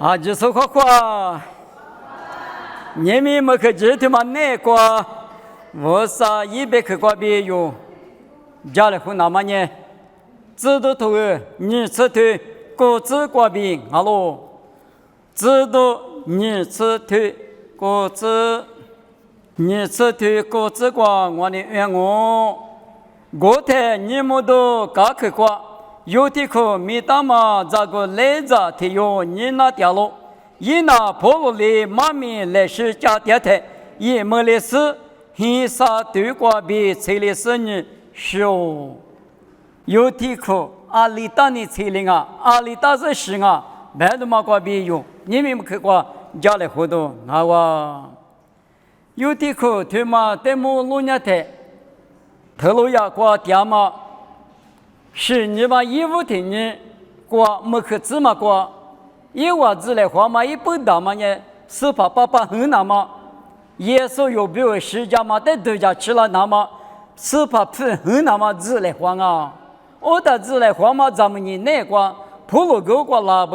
啊，就是夸，你们没去知道吗？那个，我啥100克瓜别用，家里湖那么呢？知道头你吃头，果子瓜别，好喽。知道你吃头，果子，你吃头果子瓜，我的愿我。我天，你们都嘎去瓜。有的可没大嘛，这个来着提有你那条路，一那破路里妈咪来是家电台，也没来事，很少对过比车里是你少。有的可阿里达的车里啊，阿里达是是啊，别的嘛过比有，你们去过家里活动啊哇。有的可他妈在么路那台，头路呀过点嘛。是你把衣服听你过没去芝麻过，一袜子来花嘛一百大嘛呢，488很那么，耶稣有比如10家嘛在2家吃了那么，488很那么子来花啊，我的子来花嘛咱们你那个普罗狗过拉不，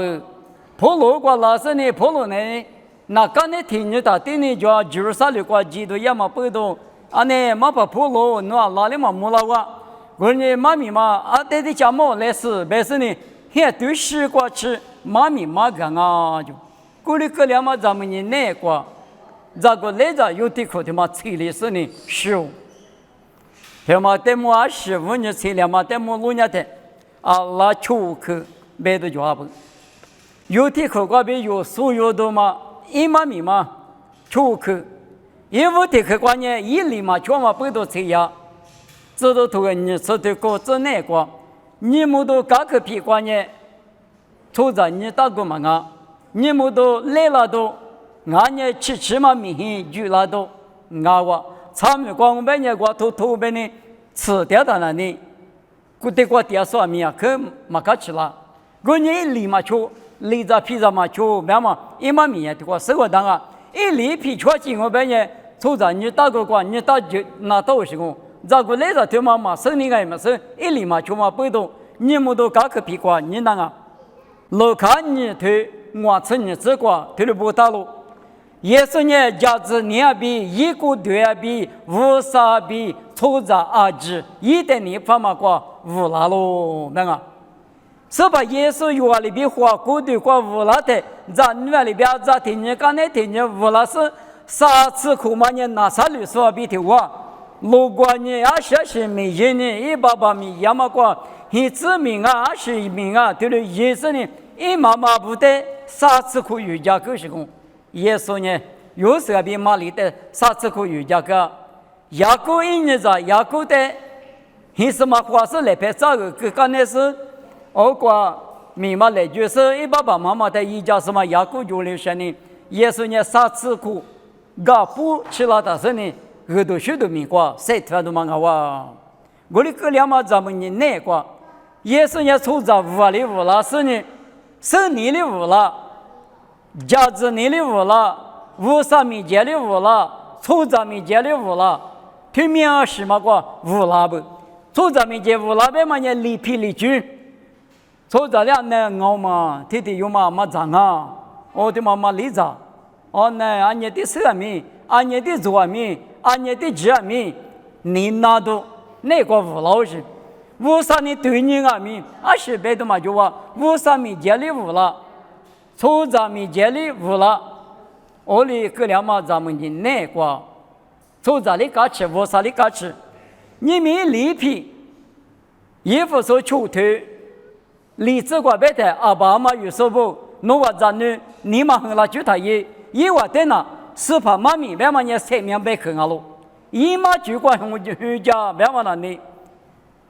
普罗过拉是呢普罗呢，那刚才听你的对你叫Jerusalem过基督也嘛不懂，啊呢嘛把普罗那哪里嘛没了哇。我呢，妈咪嘛，啊，带的家猫来吃，但是呢，还对西瓜吃，妈咪嘛干啊就，过里过两嘛，咱们呢那个，这个来着有的可的嘛，菜里是呢少，他嘛带么25年菜了嘛，带么6年的，啊，拉秋去买的家不，有的可那边有所有的嘛，一妈咪嘛，秋去，一屋的可关键一里嘛，全嘛不都菜呀。知道头你吃的果子那个，你们都嘎个屁关呢？抽着你打过嘛啊？你们都来了都，俺呢吃嘛米线煮了都，俺我他们光半年过头半呢吃掉的那呢，古得过点啥米啊？可没卡吃了，过年立马去，立着皮子嘛去，别嘛一嘛米呀，这个生活当啊，一立皮吃进我半年，抽着你打过光，你打就拿到是个。这个来着对妈妈生你个么事，一立马就嘛不懂，你们都嘎个屁瓜，你那个，老看你推我吃你吃瓜，推了不大路，也是呢价值2比1个2比50比抽着2一点你发嘛瓜无拉喽那个，是吧？也是有里边花过的瓜无拉的，在你里边在听你刚才听你无拉是3次口嘛你拿啥绿说比的我。如果你20米以内188米，要么过1米啊20米啊，对了，也是呢，一妈妈不得3次可瑜伽个是工，也是呢，有时候比马里的3次可瑜伽个，雅各1年在雅各的，还是嘛花是来拍照个，刚才是我过密码来就是188妈妈的瑜伽什么雅各96呢，也是呢3次可，嘎不吃了的是呢。耳朵学的米瓜，谁听都蛮好哇！我的哥俩嘛，咱们呢那个，也是呢，抽着屋里屋了，是呢，是你的屋了，家子你的屋了，53米街的屋了，抽着米街的屋了，对面是嘛个屋了不？抽着米街屋了呗嘛呢，里皮里去，抽着两那熬嘛，天天有嘛脏啊，我的妈妈里着，哦那俺家的色米，俺家的做米。俺家的家米，你拿到那个无老师，53年对你阿米，20倍的嘛就话53米街里无了，抽着米街里无了，我哩哥俩嘛咱们的那个，抽着里嘎吃，53里嘎吃，你们里皮，衣服所出头，里子瓜白的阿爸妈有说不，侬话咱呢，你嘛很拉就他也话在那。是怕妈咪别嘛你3面白看啊喽，一嘛就管我就回家别嘛那里，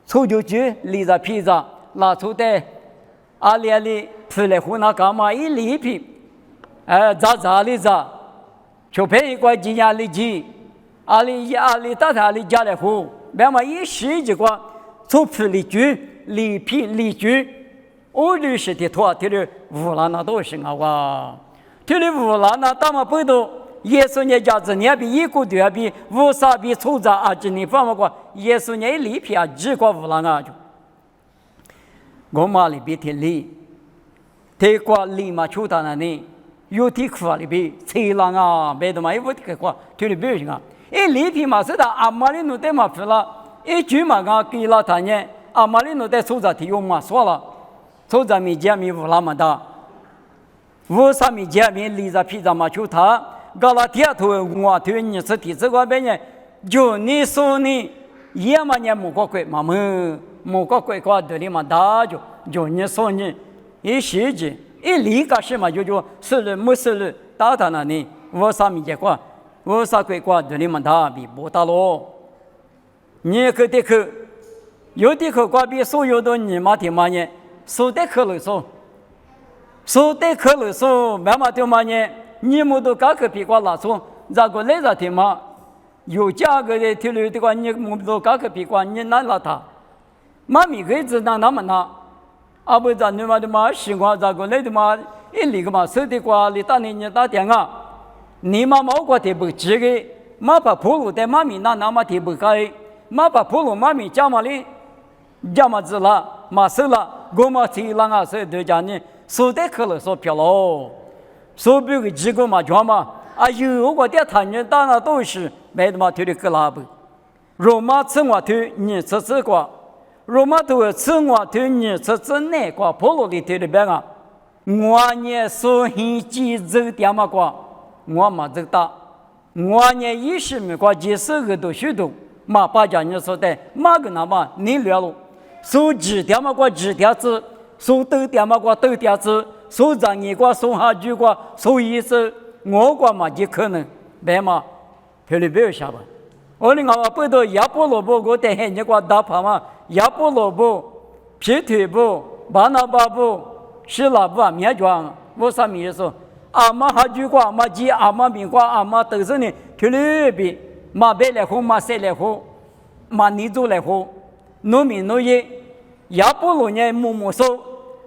抽就去离着皮子，拿出的阿里出来湖那干嘛一里皮，咋里咋，就陪一块几年里几，阿里大他里家来湖，别嘛一时就光，抽皮里去里皮里去，我律师的托提了乌拉那都是啊哇，提了乌拉那大嘛不都。耶稣呢家子你比1个2比50比抽着2你放么过耶稣呢里皮几个无了啊就我妈里边的里 te kwa lima chuta na ni yo ti kwa li bi che la nga be do ma i vot ke kwa tu li bi nga e li pi ma sa da amali no te ma phla e ju ma ga ki la ta nye amali no te so za ti yo ma so la so za mi jia mi vu la ma da wo sa mi jia mi li za pi za ma chuta galatia to ngwa tu ni se ti ze kwa be nye jo ni so ni ye ma nye mo ko kwe ma mo ko kwe kwa de li ma da jo ni so ni一时节，一离个什么就是了，没事了，打他那里，我啥没结果，我啥鬼瓜对你们打比不打咯。你可得去，有的去瓜比所有的你妈的嘛呢，所得去了说，所得去了说，妈妈的嘛呢，你们都搞个比瓜拉说，这个来着的嘛，有价格的铁路的话，你们都搞个比瓜，你拿了他，妈咪个子拿那么拿。阿不咱你妈的嘛，习惯咋个来的嘛？一里个嘛，手的瓜里打你打电啊，你妈毛瓜的不吃个，妈把铺路的妈咪那么的不开，妈把铺路妈咪家嘛里，家嘛子了，嘛收了，我嘛提啷个是对家呢？手的可了说漂喽，手比个几个嘛装嘛，啊有我的谈人打那都是买的嘛推的个拉不，肉嘛吃我推你吃瓜。罗马头吃我推你吃那个普罗的推的别个，我呢所以几走点嘛个，我嘛走大，我呢一时没个几十个都许多，嘛把家人说的，嘛个那么你了了，所指点嘛个指点子，所斗点嘛个斗点子，所让你个所下句个所意思，我个嘛就可能，别嘛，推的别有啥吧。我哩我不到亚波罗布，我带黑你个打跑嘛，亚波罗布、皮腿布、巴拿巴布、希腊布啊，面装，我啥意思？阿妈哈句话，阿妈记，阿妈明话，阿妈都是呢，去那边，马白来喝，马塞来喝，马尼族来喝，农民农业，亚波罗呢木收，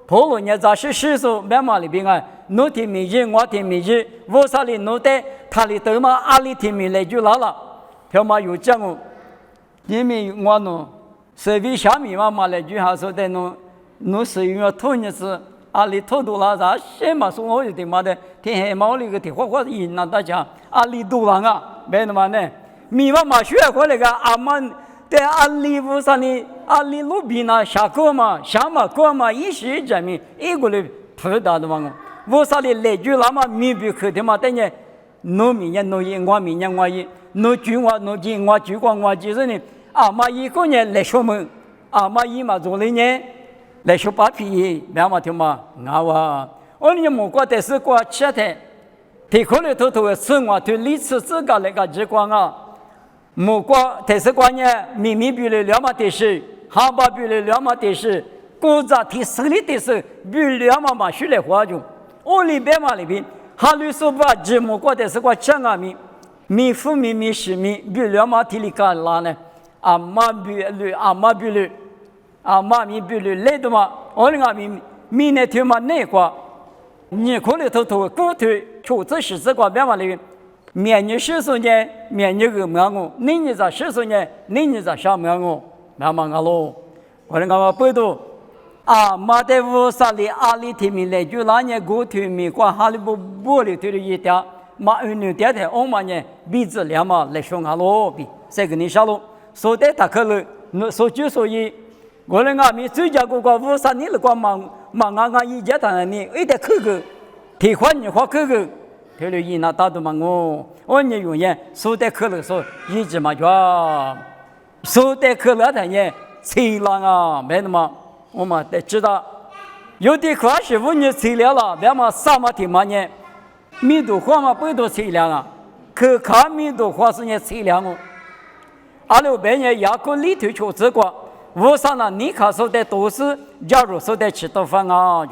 婆罗呢咋是施收，买马里边啊，农田米日，我田米日，我啥里农的，他里头嘛，阿里田米来就来了。条嘛有讲哦，因为我喏，社会下面嘛来句还说的喏是因为头日是阿里头多了啥，什么说我有的嘛的，天黑毛里个的花人那大家阿里多了啊，没那么呢，米嘛学过那个阿妈在阿里屋上呢，阿里路边那下课嘛，下嘛课嘛，一时人民一个人不大的嘛，我啥的来句那么米比去的嘛，等于农民也农业，我民也我业。侬句话侬记，我句话我记是呢。阿妈一个人来说门，阿妈一嘛做了呢，来说把皮，别嘛听嘛，我我你莫过的是过吃的，提可里头生活对历史自个那个机关啊，莫过的是过呢，秘密比了两码的事，哈巴比了两码的事，国家提手里的事，比两码嘛学来活就，我里边嘛里边，哈律说把节目过的是过吃啊米。米夫米米是米，比两码提里干拉呢？阿妈比率，阿妈比率，阿妈米比率来的嘛？我那米呢天嘛那个，你可里头狗头，确实是这个变化里，明年10年，明年个么我，明年在10年，明年在啥么我，那么我咯，我那不多。啊，马代乌萨里阿里提米来就那年狗头米过哈里不玻璃头的一点。马云牛爹的，我们呢鼻子两嘛来说阿罗比，这个你晓得，所以他可能，所以，我们阿米最佳个53年的个忙一家谈呢，一点口个，提款你花口个，他就一拿打的嘛我呢永远所以可能说一直嘛叫，所以可能他呢催浪啊，没那么，我们得知道，有的可是5年催了，别嘛啥嘛听嘛呢。米多花嘛不多测量啊，可看米多花是呢测量哦。阿六百年亚克里头确实过，我上那你看说的都是，假如说的吃到饭啊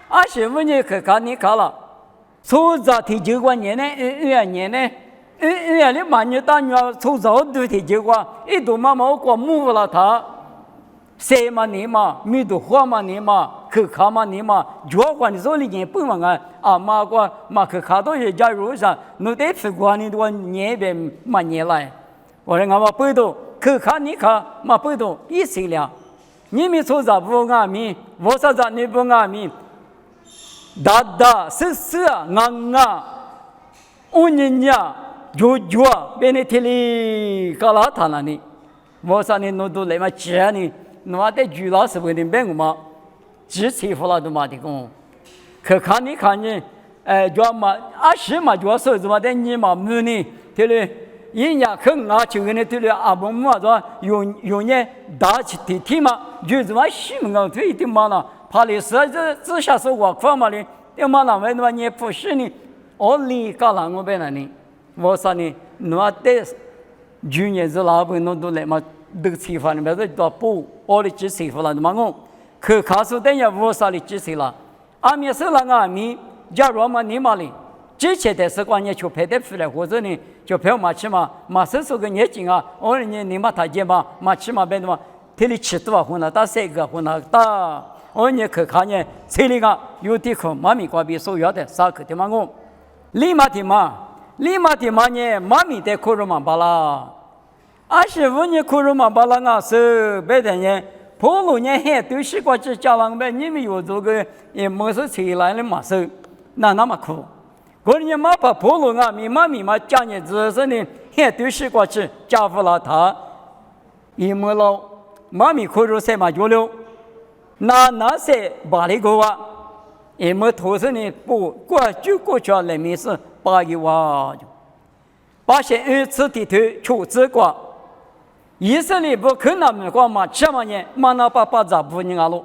，25年可看你看了，从早提酒过年呢，2年呢，2年里半年大年从早都提酒过，一度妈妈过木了他。谁嘛你嘛，米多花嘛你嘛，可看嘛你嘛，主要管你手里人不忙啊，阿妈个嘛可看到人家路上，侬得吃光你多年边嘛年来，我说俺们不多，可看你看嘛不多，一起了，你们说啥不俺们，我说啥你不俺们， dada sesa nganga unynya jujua benetili kalatana ni mosani nodo lema chiani noate jula sebeni benguma jichi fola do ma de gong ke khani khani jua ma ashi ma jua so zuma de ni ma muni tele yin ya ke nga chi ne tele abon ma zo yon ye da chi ti ti ma ju zuma shi ma ga tu ti ma na pa li se zhi sha se wa kwa ma li de ma na wen ma ni pu shi ni only ka lang mo be na ni mo sa ni no te junior zo la bu no do le ma de chi fa ni be do pu o li chi si fa la ma ngo ke kha su de ya mo sa li chi si la a mi se la nga mi ja ro ma ni ma li之前的时光也就拍得出来，或者呢就拍马起嘛，马上说个眼睛啊，我你马他见嘛，马起嘛别的嘛，体力吃多混了，打三个混了打，我你去看呢，这里个有的可妈咪瓜比所要的啥个的嘛我，立马的嘛呢，妈咪的可罗嘛巴拉，25年可罗嘛巴拉啊是别的呢。普罗呢还都是过去家人呗，你们有这个也没是起来的嘛是，那么苦。过年嘛把普罗啊，妈咪家人只是呢，还都是过去家父老他，一没了，妈咪可如什么交流，那些巴黎国啊，也没投资呢不过去人民是8万，把些二次地头出资过。以色列不可能没过嘛，什么呢？马那巴巴咋不人啊喽？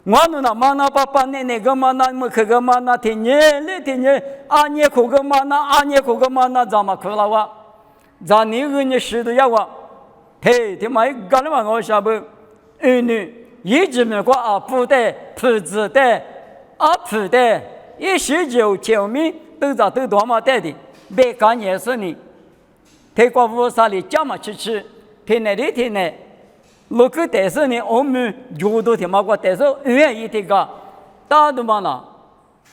我那马那巴巴那个马那么可个马那天年嘞天年，阿年可个马那咋么可了哇？咋你个人识得呀哇？嘿，他妈干了嘛？我下不，女一直没过啊，不得不子的啊不得，19名都咋都多么得的，别干也是你，泰国乌沙里加嘛吃。天内，如果但是呢，我们有多天嘛过，但是愿意这个，大多嘛啦，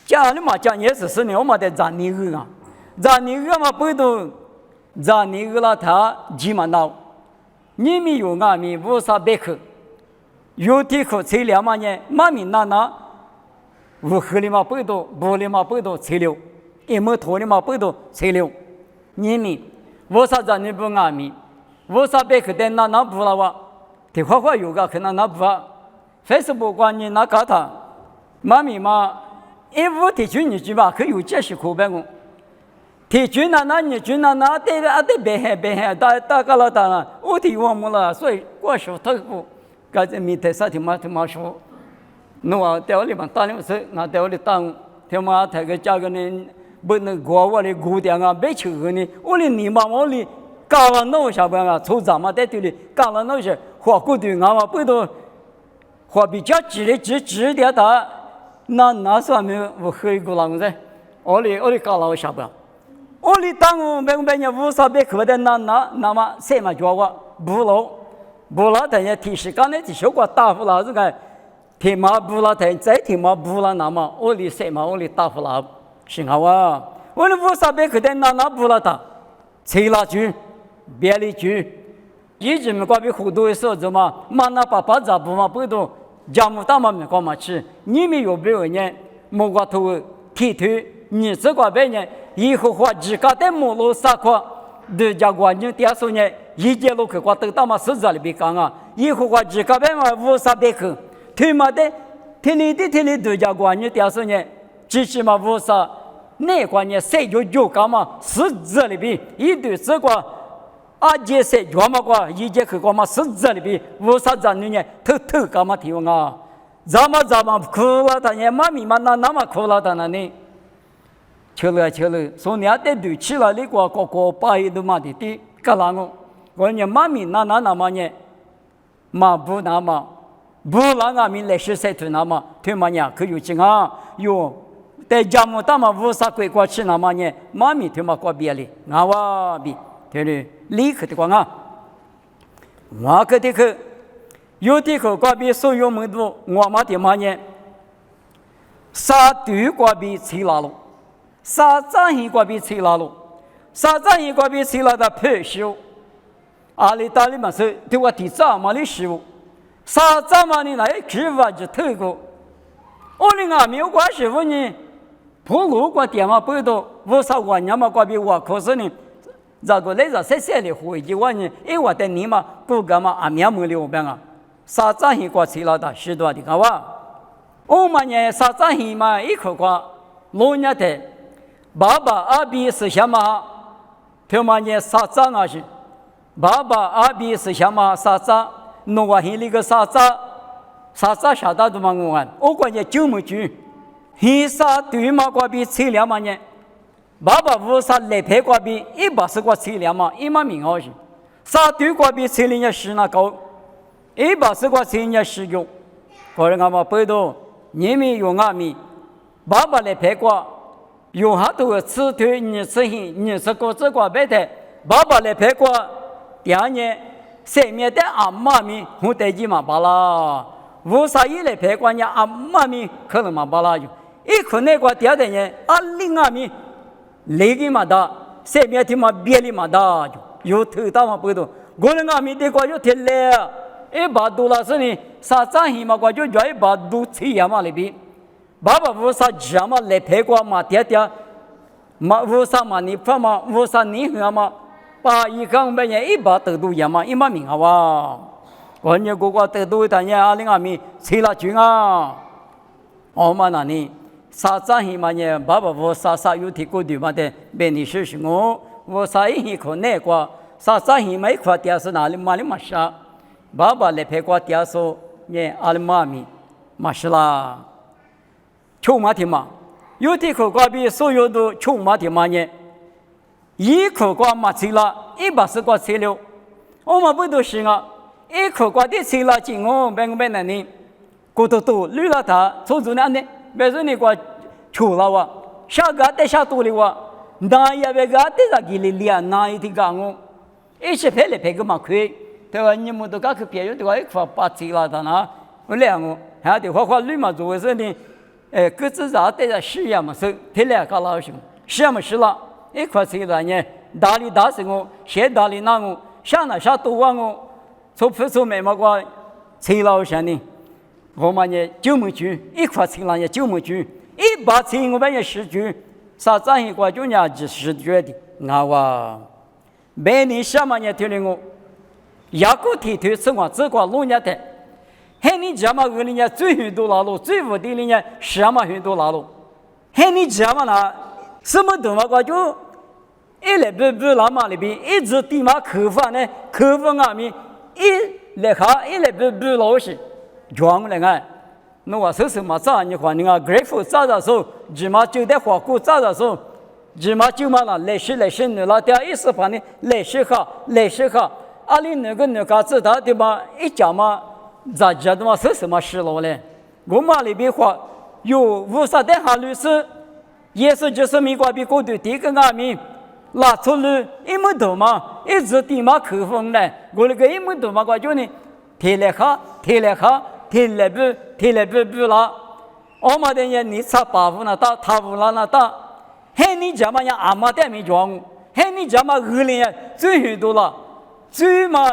家里嘛讲也是呢，我们得赚你个啊，赚你个嘛不都赚你个了，他几嘛闹，你们有啊咪无啥别去，有的可材料嘛呢，妈咪那，无合理嘛不都，不里嘛不都材料，一模头里嘛不都材料，你们无啥赚你不啊咪。我啥别去的那不了哇，的话有个可能那不啊 ，Facebook 关你那搞他，妈咪嘛，一屋提出你去吧，可有这些口白我，提出那你去那得别害，大个了了，我提我们了，所以我说他不，刚才没得啥他妈说，侬啊在屋里嘛打你是，那在屋里打，他妈他个家个呢，不能过我的姑娘啊，别求个呢，我的你妈我的。搞了弄小朋友，从咱们在这里搞了弄些花骨朵啊嘛，不都花比较直点的，那上面我喝一个啷子，我里搞了小朋友，我里当我们人无啥别可的那么什么叫我不了等下提示刚才提效果打不了这个，提嘛不了等再提嘛不了那么我里什么我里打不了，行好啊，我里无啥别可的那不了打，吹了去。别离去，一直没关闭互动的时候，怎么马那把咋不嘛不动，家母大妈没干嘛去？你们有没有人？莫个头剃头，你这个别人以后话自家的马路啥块，都家关键点说呢，一节路去过都大妈是这里别讲啊，以后话自家别嘛无啥别去，他妈的，天里都家关键点说呢，最起码无啥，那关键谁就干嘛是这里边一堆这个。啊，这些要么个，一节课个嘛是这里边，无啥子呢？偷干嘛听啊？咱们苦了的呢，妈咪嘛那么苦了的呢？吃了，说你得对起了，你个把一都嘛的，干啷个？我呢妈咪那么呢？嘛不那么，不啷个咪来学习图那么，对嘛呢？可有劲啊？有，在家么大嘛无啥鬼过去那么呢？妈咪对嘛过别哩，俺哇比。对嘞，立刻的光啊！我个的去，有的去挂比所有门都我妈的妈呢，杀对挂比吹拉了，杀张hin挂比吹拉了，杀张hin挂比吹拉的配修，阿里达里嘛是对我的早嘛的修，杀张嘛的那一句话就透过，我的阿弥关师傅呢，普鲁过电话不多，无啥我娘嘛过比我可是呢，这个来着谁谁的回去我呢？我的你嘛不干嘛阿弥没留边啊，啥子很过去了的许多的个哇，我们呢啥子很嘛一口过，老年的爸爸阿比是什么？他们呢啥子啊是？爸爸阿比是什么？啥子？弄我很那个啥子？啥子晓得都嘛我关键就没句，很少对嘛过比车辆嘛呢？爸爸无啥来陪过比180个车辆嘛，一嘛名号是，啥对过比车辆是那高，180个车辆是有，个人阿嘛背到，你们用阿米，爸爸来陪过，有好多次对你吃hin，你吃过这个白的，爸爸来陪过，第二年上面的阿妈咪红带鸡嘛罢了。无啥一来陪过人阿妈咪可能嘛巴拉就，一可那个第二年阿另阿咪那个嘛的，上面的嘛别的嘛的就有头大嘛不多，我人阿咪的个有天来，把多了是呢，啥张黑嘛个就叫把多吃呀嘛那边，爸爸无啥家嘛来陪过嘛爹爹，嘛无啥嘛你爸嘛无啥你和嘛，把一个我们人把得多呀嘛，一嘛名好哇。我呢个个得多的人阿零阿米吃了军啊，我们那里啥子黑嘛呢？爸爸我啥有提过对嘛的，别你说是我啥一可那个啥黑嘛一块电视哪里嘛的嘛啥，爸爸来陪过电视呢阿里妈咪嘛是啦，穷嘛的嘛，有提过个比所有的穷嘛的嘛呢，一口个嘛吃了180个吃了，我们不都是啊？一口瓜的吃了进哦，别个那里，过多多绿了它，做做那呢，别说你瓜臭了哇，下个得下多了哇，那也别个得在给你练，那一天讲哦，一起陪来陪个嘛亏，对吧？你们都搞去别人对吧？一块把吃了的呢，我两个还得花绿嘛，做是呢，各自咋得在试验嘛，是陪来搞老兄，试验嘛试了，一块吃了呢，大里大什么，谁大里哪个，下哪下多啊我。做不做没嘛个车老乡呢？我们呢就没去，一块车了也就没去，一把车我们也失去，啥子一个就伢子失去的，那哇，每年什么也听了我，牙膏提推是我这个老年的，还你家嘛个人家最很多拉路，最无的人家什么很多拉路，还你家嘛那什么都嘛个就一来不拉嘛那边一直地嘛客房呢，客房阿面。一来哈，一来不老实，装来看，那我说什么早？你看你看 ，grateful 早的时候，起码就在花果早的时候，起码就嘛了，来时你那第一时盘呢，来时好，阿里那个知道对吧？一讲嘛，咋觉得嘛是什么事了嘞？我嘛那边话有无啥的哈律师，也是就是美国比过对第一个阿米。拉出来一么多嘛，一直地嘛口风嘞，我那个一么多嘛，我叫你提来不啦，我们的人你差八五那大，他五那大，还你家嘛呀阿妈带没装，还你家嘛二零最很多了，最嘛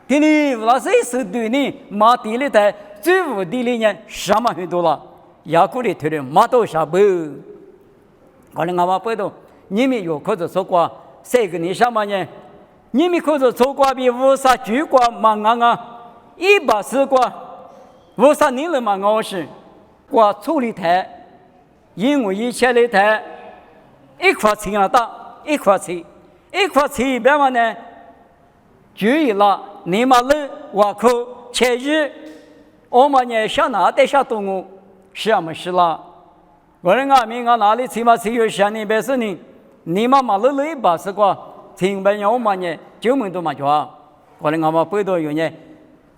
地里那谁是对你马地里的最无地里人什么很多了，雅库里推的马都下不，可能阿妈不懂。你们有可能说过这个你什么呢？你们可能说过比无啥举过忙140个无啥你了嘛我是我处理台因为以前的台一块钱了大一块钱别嘛呢注意了你嘛了我可前日我们呢想哪得下动物是么是啦我人阿明啊哪里起码只有想你别是你妈妈乐180个听不了我们呢就没多嘛就啊我人阿妈不多有呢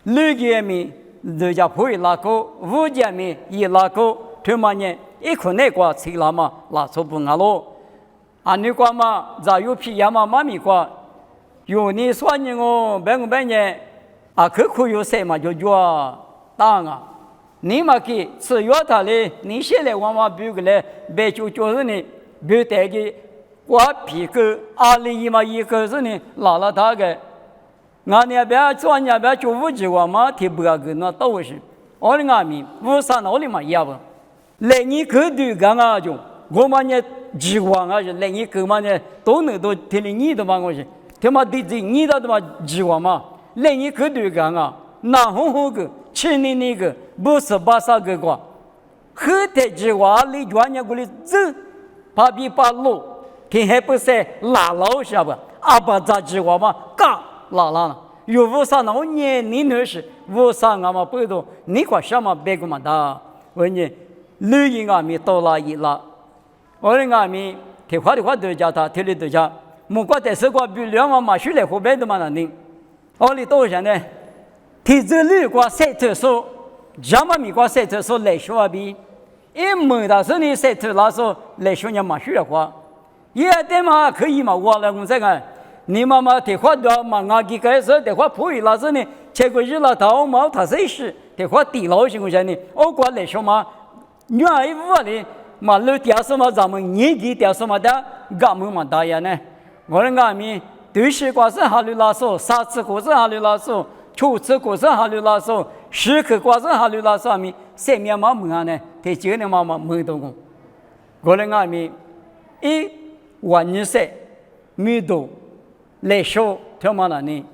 6件米人家不会拉高5件米一拉高他们呢一可那个吃了嘛拉出不阿喽啊你个嘛咋有皮呀嘛妈咪个有你说你我别呢啊可有谁嘛就当啊你嘛给吃药他嘞你现在我嘛比个嘞别就是你别带个我皮个阿里嘛一个是呢拉了他个俺那边做那边就5几个嘛提不个那都是我的阿米无啥哪里嘛也不来你可对干啊就我们呢计划啊是来你可嘛呢都能都听你你的嘛我是他妈对这你的嘛计划嘛来你可对干啊那红红个去年那个不是巴萨个瓜后头计划里专业过来走怕比把路天还不是拉老下吧阿爸咋计划嘛嘎拉了有无啥那我年你那是无啥俺们不懂你管什么别个嘛的我呢旅游俺们到了一了我的俺们提花的话都叫他提的都叫木瓜在生活比两万马去来湖北的嘛那宁我里多少呢提着旅瓜赛特说咱们米瓜赛特说来说比因没到时你赛特那时候来说你马去的话也得嘛可以嘛我来我这个你妈妈提花的嘛俺给开始提花普语那时呢结果日了头毛他谁是提花地老行不行呢我过来说嘛女儿一屋里嘛老屌什么咱们年纪屌什么的干么嘛大呀呢我的俺们对时瓜是哈里拉说三次瓜是哈里拉说初次瓜是哈里拉说十颗瓜是哈里拉说咪三面嘛么啊呢提几年嘛没动工我的俺们一万岁没动来说他妈那呢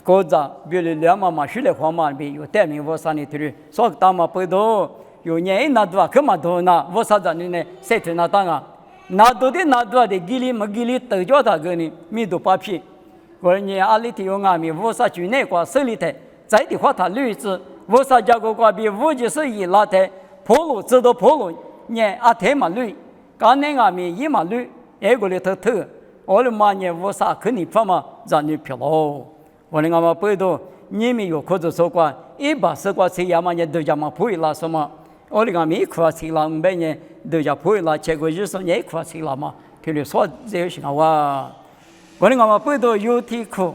国家比如两嘛学来花嘛比有代名我三年头说大嘛不多有年那多可嘛多那我啥子呢谁听那当啊那多的给你没给你都叫他给你没都把皮我你阿里提有俺们我啥去那块手里头在的话他绿子我啥家个瓜比我就是一拉头破路知道破路你阿天嘛绿刚那俺们一嘛绿一个里头头我的妈呢我啥肯定放嘛让你漂喽我的俺们不多你们有可能说过一把是过去呀嘛你都叫嘛不会拉什么我的俺们一块去了每年都叫不会拉结果就是你一块去了嘛听你说这些话我的俺们不多有题库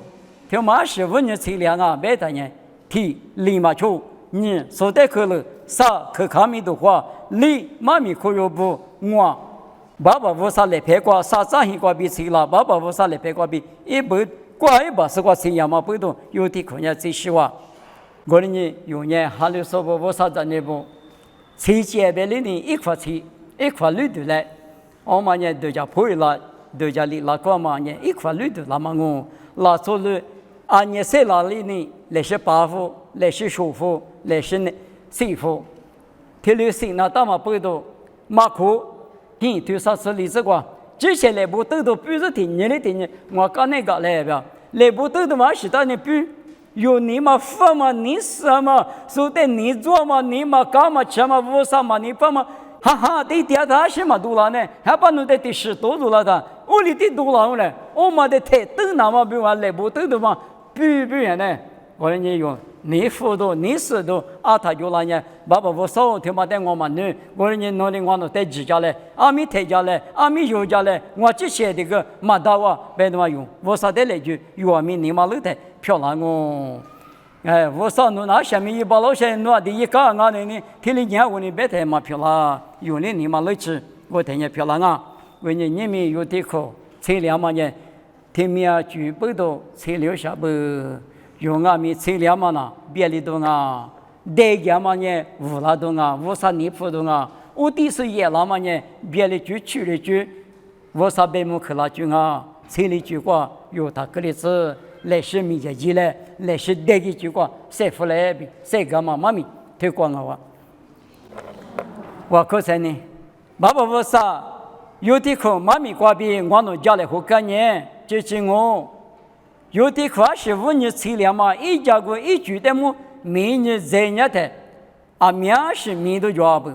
听嘛是问你去两啊别的呢题立马就你说的可了啥可看没的话立马咪可有不我爸爸我啥来陪过啥张一过比去了爸爸我啥来陪过比一不过一把是过去呀嘛不多有题库呢这些话我的呢有年还有说我啥子呢不去街边里呢一块去一块绿的来我们呢都叫不会了都叫里拉过嘛呢一块绿的那么我拉出了啊你在哪里呢那些巴夫那些舒服那些呢幸福铁路线那大嘛不多马库你对啥子例子过之前那部都不是听你的听我刚那个来吧那部都嘛是到你不有你嘛发嘛你什么说的你做嘛你嘛干嘛吃嘛我啥嘛你发嘛哈哈对第二他什么多了呢还把你的第十多多了的我里的多了呢我们的太都那么比我那部都嘛不然呢我你用你辅导你指导啊他就那呢爸爸我少听嘛带我们呢我你弄的我都带几家来阿米太家来阿米有家来我这些这个马达哇别的嘛用我啥的来句有阿米你嘛楼台漂亮哦哎我上弄那下面一把老些弄的一个俺的呢听你讲我呢别太嘛漂亮有呢你嘛楼吃我听见漂亮啊为你你们有的口车辆嘛呢听面举不到车流下不用俺们车辆嘛呢别里头啊代家嘛呢无拉头啊无啥你普通啊我第是也了嘛呢别里举去里举我啥别木克拉举啊车里举过有他个例子来是米家鸡来来是代个举过谁出来比谁干嘛妈咪推广啊我可才呢爸爸我啥有的口妈咪挂比我弄家来好干呢就是我有的可是问你车辆嘛一家个一句的么明年这年的啊面是面都抓不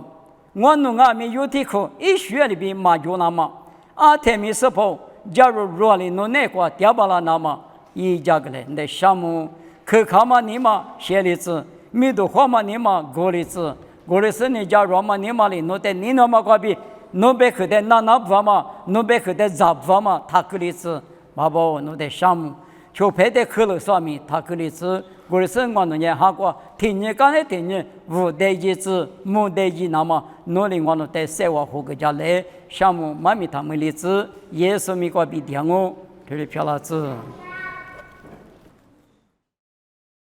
我弄啊面有的可一学里边嘛就那么啊他们是跑假如若里弄那个掉巴拉那么一家个嘞那项目可看嘛你嘛写例子没得话嘛你嘛过例子过例子你假如嘛你嘛里弄的你那么挂比弄别可的那不嘛弄别可的咋不嘛他个例子爸爸我弄的项目就拍的可乐上面他个例子过例子我弄也哈过听你刚才听你无代意子没代意那么弄的我弄的生活和个家来项目妈咪他们例子也是没挂比点我这里漂亮子